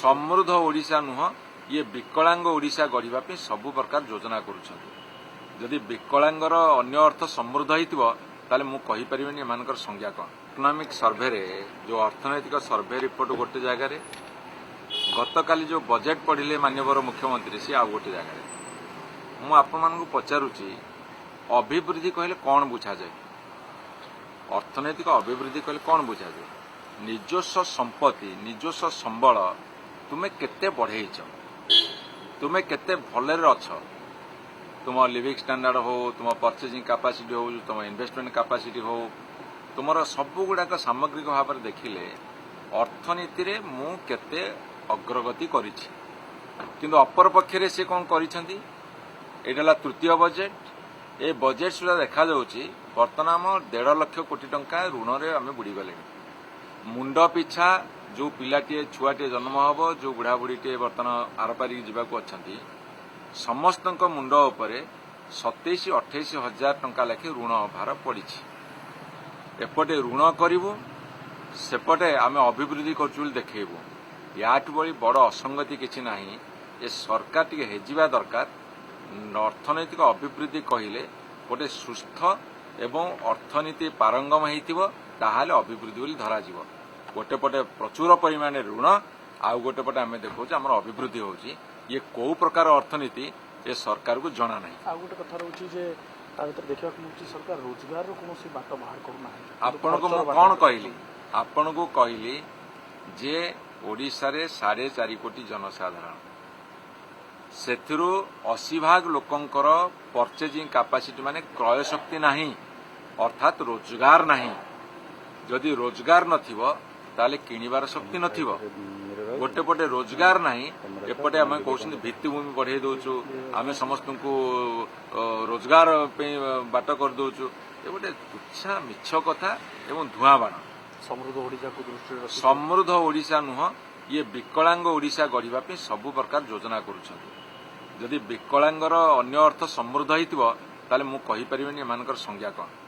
समृद्ध ओडिशा नुह ये विकलांग ओडिशा गढ़ा सबु प्रकार योजना करुँच विकलांगर अन्य अर्थ समृद्ध होता मुझे एम संज्ञा कौन इकोनॉमिक सर्वे जो अर्थनैतिक सर्वे रिपोर्ट गोटे जगार गतकाली जो बजेट पढ़िले माननीय मुख्यमंत्री सी आउ गोटे जगार मुझे पचारुची अभिवृद्धि कहले कौन बुझा जाए अर्थनैतिक अभिवृद्धि कहले कौन बुझा जाए निजस्व संपत्ति निजस्व संबल तुम्हें केते बढ़ेच तुम्हें केते भलरे अछ तुम लिविंग स्टैंडर्ड हो तुम परचेजिंग कैपेसिटी हो तुम इन्वेस्टमेंट कैपेसिटी हो तुम सबु गुड़ाक सामग्रिक भाव में देखिले अर्थनीति रे मु केते अग्रगति करिछि किंतु अपर पक्षरे से कौन करिसेंती एटा तृतीय बजेट ए बजेट सुधा देखा जाउछि वर्तमान 1.5 लाख कोटी टंका ऋण रे आमे बुड़ी गले मुंड पिछा जो पिलाटे छुआटे जन्म हम जो बुढ़ा बुढ़ीटे बर्तमान आरपारी जावाक अच्छा समस्त मुंड उपरे 27-28 हजार टंका लेखे ऋण भार पड़ी एपटे ऋण करूँ सेपटे आम अभिवृद्धि करूँ देखू याठू बड़ी बड़ असंगति किसी ना ये सरकार टी हेजिबा दरकार अर्थनैतिक अभिवृद्धि कहले गोटे सुस्थ एवं अर्थनीति पारंगम होइतिबो ताहाले अभिवृद्धि बोली धराजिबो गोटे पटे प्रचुर परिमाण ऋण आउ गोटे पटे आम देखा आम अभिवृद्धि होची ये कौ प्रकार अर्थनीति ये सरकार को जना नहीं आ गोटे कथा रहउची जे ता भीतर देखा सरकार रोजगार कौन बाट बाहर करना आपन को कौन कहली आपन को कहली जे ओडिशा रे 4.5 कोटी जनसाधारण सेथिरु 80% लोकंकर परचेजिंग कैपेसिटी माने क्रय शक्ति नहीं अर्थात रोजगार नहीं जदि रोजगार नथिबो ताले किनिबार शक्ति नथिबो गोटे पटे रोजगार नहीं एपटे आम कहते भित्तिभूमि बढ़े दौचु आम समस्त को रोजगार बाट कर दौचु ये गोटे तुच्छा मिछ कथा एवं धुआं बाण समृद्ध ओडिशा नुह ये विकलांग ओडिशा गढ़ा सबु प्रकार योजना करुँच विकलांगर अन्य अर्थ समृद्ध होता मुझे एम संज्ञा कौन।